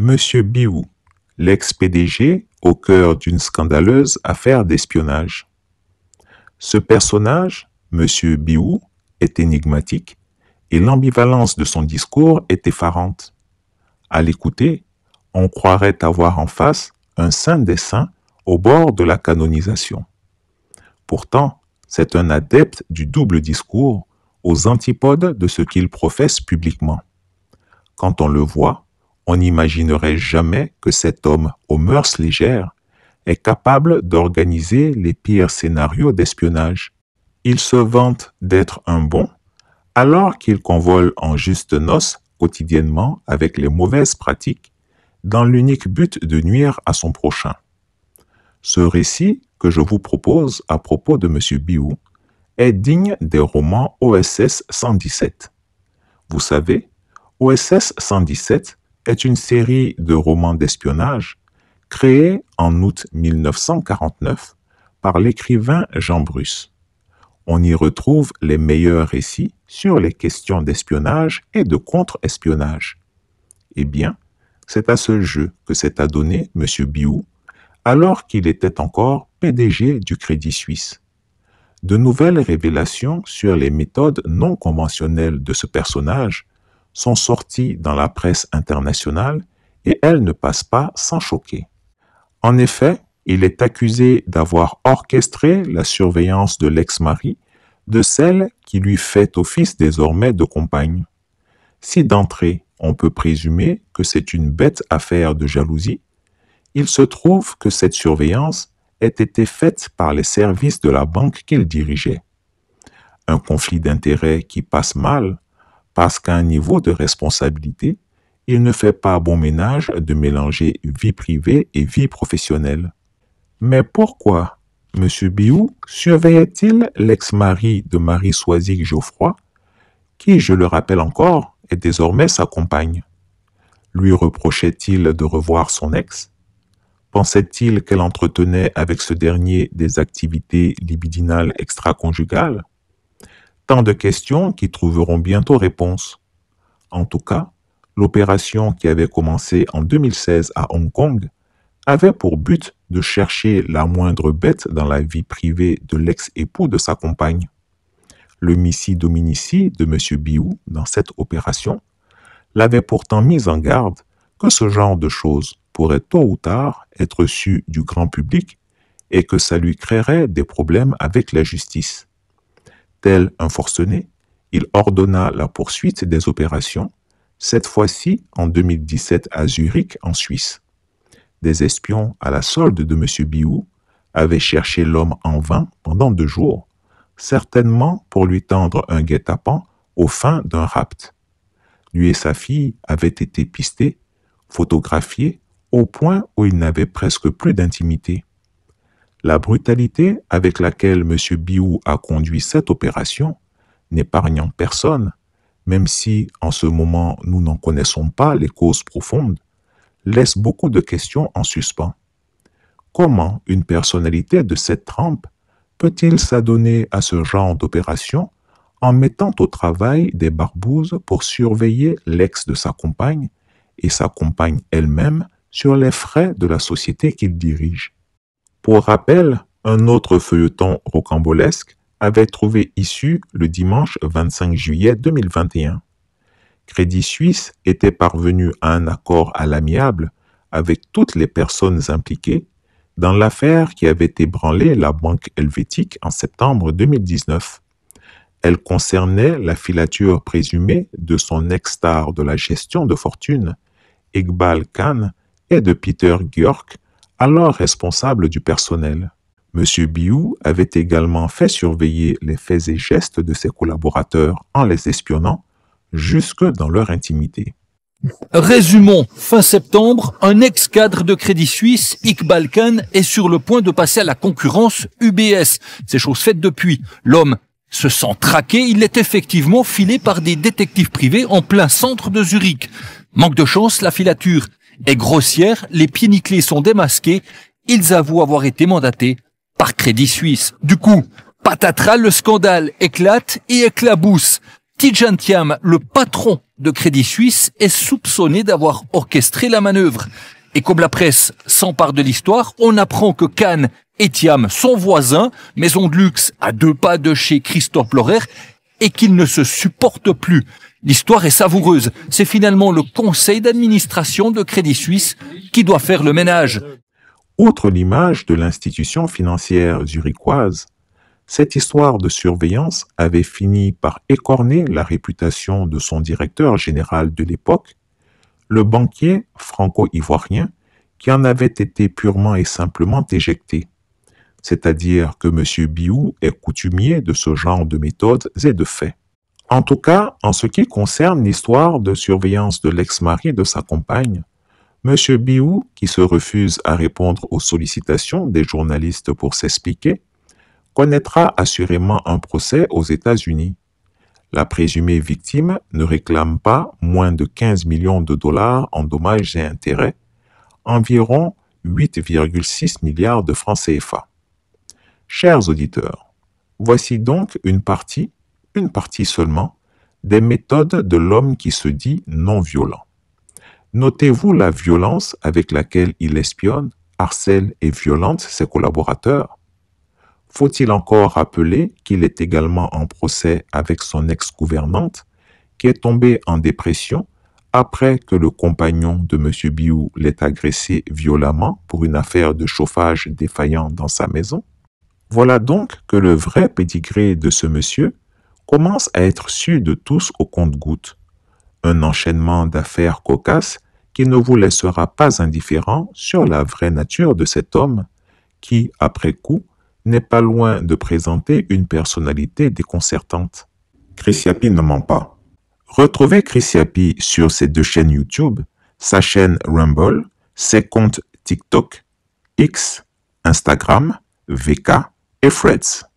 Monsieur Biou, l'ex-PDG au cœur d'une scandaleuse affaire d'espionnage. Ce personnage, Monsieur Biou, est énigmatique et l'ambivalence de son discours est effarante. À l'écouter, on croirait avoir en face un saint des saints au bord de la canonisation. Pourtant, c'est un adepte du double discours aux antipodes de ce qu'il professe publiquement. Quand on le voit, on n'imaginerait jamais que cet homme aux mœurs légères est capable d'organiser les pires scénarios d'espionnage. Il se vante d'être un bon, alors qu'il convole en juste noces quotidiennement avec les mauvaises pratiques, dans l'unique but de nuire à son prochain. Ce récit que je vous propose à propos de M. Biou est digne des romans OSS 117. Vous savez, OSS 117 est une série de romans d'espionnage créée en août 1949 par l'écrivain Jean Bruce. On y retrouve les meilleurs récits sur les questions d'espionnage et de contre-espionnage. Eh bien, c'est à ce jeu que s'est adonné M. Biou, alors qu'il était encore PDG du Crédit Suisse. De nouvelles révélations sur les méthodes non conventionnelles de ce personnage sont sorties dans la presse internationale et elles ne passent pas sans choquer. En effet, il est accusé d'avoir orchestré la surveillance de l'ex-mari de celle qui lui fait office désormais de compagne. Si d'entrée on peut présumer que c'est une bête affaire de jalousie, il se trouve que cette surveillance ait été faite par les services de la banque qu'il dirigeait. Un conflit d'intérêts qui passe mal parce qu'à un niveau de responsabilité, il ne fait pas bon ménage de mélanger vie privée et vie professionnelle. Mais pourquoi M. Biou surveillait-il l'ex-mari de Marie Soisig-Geoffroy, qui, je le rappelle encore, est désormais sa compagne? Lui reprochait-il de revoir son ex? Pensait-il qu'elle entretenait avec ce dernier des activités libidinales extra-conjugales? Tant de questions qui trouveront bientôt réponse. En tout cas, l'opération qui avait commencé en 2016 à Hong Kong avait pour but de chercher la moindre bête dans la vie privée de l'ex-époux de sa compagne. Le missi-dominici de M. Biou dans cette opération l'avait pourtant mis en garde que ce genre de choses pourrait tôt ou tard être su du grand public et que ça lui créerait des problèmes avec la justice. Tel un forcené, il ordonna la poursuite des opérations, cette fois-ci en 2017 à Zurich, en Suisse. Des espions à la solde de M. Biou avaient cherché l'homme en vain pendant 2 jours, certainement pour lui tendre un guet-apens aux fins d'un rapt. Lui et sa fille avaient été pistés, photographiés, au point où ils n'avaient presque plus d'intimité. La brutalité avec laquelle M. Biou a conduit cette opération, n'épargnant personne, même si en ce moment nous n'en connaissons pas les causes profondes, laisse beaucoup de questions en suspens. Comment une personnalité de cette trempe peut-il s'adonner à ce genre d'opération en mettant au travail des barbouzes pour surveiller l'ex de sa compagne et sa compagne elle-même sur les frais de la société qu'il dirige? Pour rappel, un autre feuilleton rocambolesque avait trouvé issue le dimanche 25 juillet 2021. Crédit Suisse était parvenu à un accord à l'amiable avec toutes les personnes impliquées dans l'affaire qui avait ébranlé la banque helvétique en septembre 2019. Elle concernait la filature présumée de son ex-star de la gestion de fortune, Iqbal Khan, et de Peter Gjörg, alors responsable du personnel. M. Biou avait également fait surveiller les faits et gestes de ses collaborateurs en les espionnant jusque dans leur intimité. Résumons, fin septembre, un ex-cadre de Crédit Suisse, Iqbal Khan, est sur le point de passer à la concurrence UBS. C'est chose faite depuis. L'homme se sent traqué, il est effectivement filé par des détectives privés en plein centre de Zurich. Manque de chance, la filature est grossière, les pieds nickelés sont démasqués, ils avouent avoir été mandatés par Crédit Suisse. Du coup, patatras, le scandale éclate et éclabousse. Tidjane Thiam, le patron de Crédit Suisse, est soupçonné d'avoir orchestré la manœuvre. Et comme la presse s'empare de l'histoire, on apprend que Khan et Thiam sont voisins, maison de luxe à 2 pas de chez Christophe Laurer, et qu'ils ne se supportent plus. L'histoire est savoureuse. C'est finalement le conseil d'administration de Crédit Suisse qui doit faire le ménage. Outre l'image de l'institution financière zurichoise, cette histoire de surveillance avait fini par écorner la réputation de son directeur général de l'époque, le banquier franco-ivoirien qui en avait été purement et simplement éjecté. C'est-à-dire que M. Biou est coutumier de ce genre de méthodes et de faits. En tout cas, en ce qui concerne l'histoire de surveillance de l'ex-mari de sa compagne, M. Biou, qui se refuse à répondre aux sollicitations des journalistes pour s'expliquer, connaîtra assurément un procès aux États-Unis. La présumée victime ne réclame pas moins de 15 millions de dollars en dommages et intérêts, environ 8,6 milliards de francs CFA. Chers auditeurs, voici donc une partie seulement, des méthodes de l'homme qui se dit non-violent. Notez-vous la violence avec laquelle il espionne, harcèle et violente ses collaborateurs. Faut-il encore rappeler qu'il est également en procès avec son ex-gouvernante, qui est tombée en dépression après que le compagnon de M. Biou l'ait agressé violemment pour une affaire de chauffage défaillant dans sa maison? Voilà donc que le vrai pédigré de ce monsieur commence à être su de tous au compte-gouttes. Un enchaînement d'affaires cocasses qui ne vous laissera pas indifférent sur la vraie nature de cet homme qui, après coup, n'est pas loin de présenter une personnalité déconcertante. Chris Yapi ne ment pas. Retrouvez Chris Yapi sur ses 2 chaînes YouTube, sa chaîne Rumble, ses comptes TikTok, X, Instagram, VK et Threads.